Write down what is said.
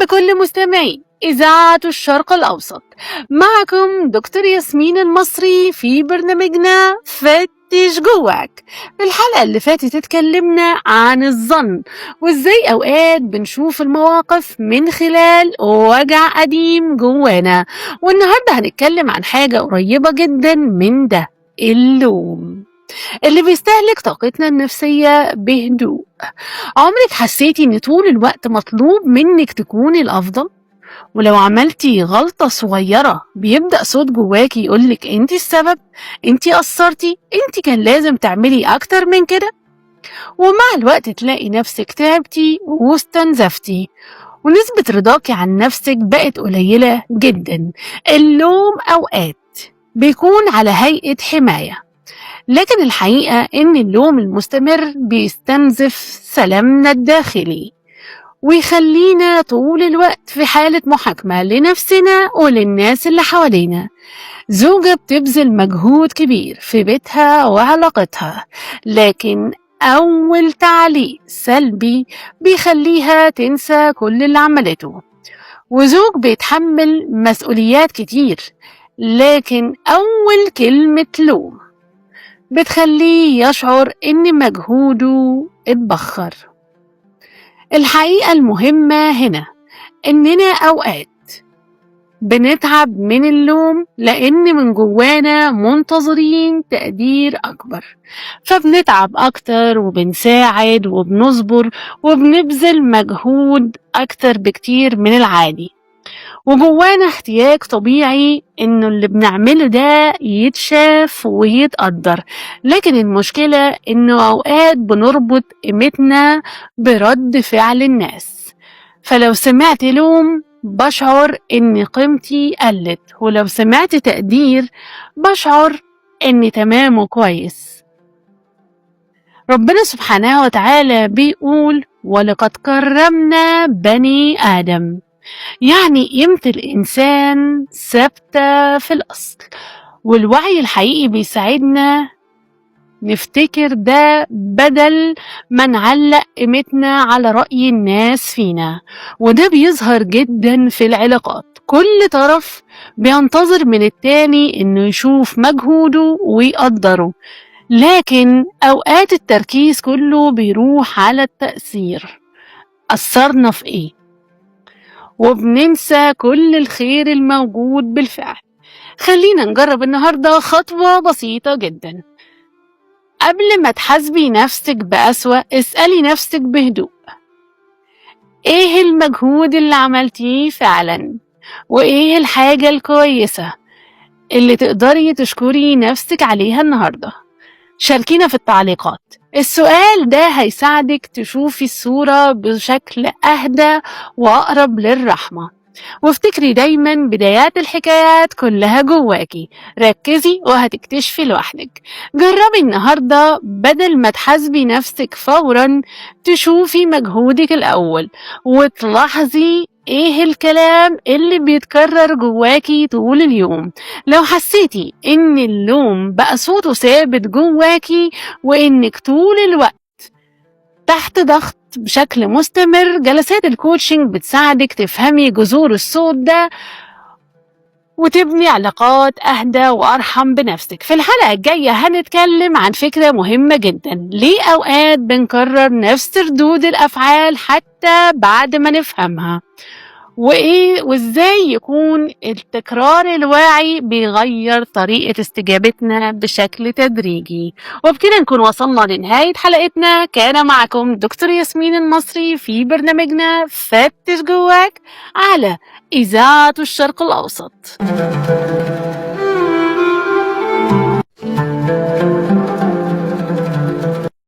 بكل مستمعي إذاعة الشرق الأوسط. معكم دكتور ياسمين المصري في برنامجنا فتش جواك. في الحلقة اللي فاتت اتكلمنا عن الظن وإزاي أوقات بنشوف المواقف من خلال وجع قديم جوانا، والنهاردة هنتكلم عن حاجة قريبة جدا من ده، اللوم اللي بيستهلك طاقتنا النفسية بهدوء. عمرك حسيتي ان طول الوقت مطلوب منك تكوني الافضل؟ ولو عملتي غلطة صغيرة بيبدأ صوت جواكي يقولك انتي السبب، انتي قصرتي، انتي كان لازم تعملي اكتر من كده. ومع الوقت تلاقي نفسك تعبتي واستنزفتي ونسبة رضاكي عن نفسك بقت قليلة جدا. اللوم اوقات بيكون على هيئة حماية، لكن الحقيقة إن اللوم المستمر بيستنزف سلامنا الداخلي ويخلينا طول الوقت في حالة محاكمة لنفسنا وللناس اللي حوالينا. زوجة بتبذل مجهود كبير في بيتها وعلاقتها، لكن أول تعليق سلبي بيخليها تنسى كل اللي عملته. وزوج بيتحمل مسؤوليات كتير، لكن أول كلمة لوم بتخليه يشعر إن مجهوده اتبخر. الحقيقة المهمة هنا إننا أوقات بنتعب من اللوم لأن من جوانا منتظرين تقدير أكبر، فبنتعب أكتر وبنساعد وبنصبر وبنبذل مجهود أكتر بكتير من العادي، وجوانا احتياج طبيعي انه اللي بنعمله ده يتشاف ويتقدر. لكن المشكلة انه اوقات بنربط قيمتنا برد فعل الناس، فلو سمعت لوم بشعر ان قيمتي قلت، ولو سمعت تقدير بشعر اني تمام وكويس. ربنا سبحانه وتعالى بيقول ولقد كرمنا بني آدم، يعني قيمة الإنسان ثابتة في الأصل، والوعي الحقيقي بيساعدنا نفتكر ده بدل ما نعلق قيمتنا على رأي الناس فينا. وده بيظهر جدا في العلاقات، كل طرف بينتظر من التاني إنه يشوف مجهوده ويقدره، لكن أوقات التركيز كله بيروح على التأثير، أثرنا في إيه، وبننسى كل الخير الموجود بالفعل. خلينا نجرب النهاردة خطوة بسيطة جدا. قبل ما تحاسبي نفسك بأسوأ اسألي نفسك بهدوء، ايه المجهود اللي عملتيه فعلا؟ وايه الحاجة الكويسة اللي تقدري تشكري نفسك عليها النهاردة؟ شاركينا في التعليقات. السؤال ده هيساعدك تشوفي الصورة بشكل أهدى وأقرب للرحمة. وافتكري دايما بدايات الحكايات كلها جواكي، ركزي وهتكتشفي لوحدك. جربي النهاردة بدل ما تحاسبي نفسك فورا تشوفي مجهودك الأول وتلاحظي ايه الكلام اللي بيتكرر جواكي طول اليوم. لو حسيتي ان اللوم بقى صوته ثابت جواكي وانك طول الوقت تحت ضغط بشكل مستمر، جلسات الكوتشنج بتساعدك تفهمي جذور الصوت ده وتبني علاقات أهدى وأرحم بنفسك. في الحلقة الجاية هنتكلم عن فكرة مهمة جدا، ليه أوقات بنكرر نفس ردود الأفعال حتى بعد ما نفهمها، وإزاي يكون التكرار الواعي بيغير طريقة استجابتنا بشكل تدريجي. وبكده نكون وصلنا لنهاية حلقتنا. كان معكم دكتور ياسمين المصري في برنامجنا فتش جواك على إذاعة الشرق الأوسط.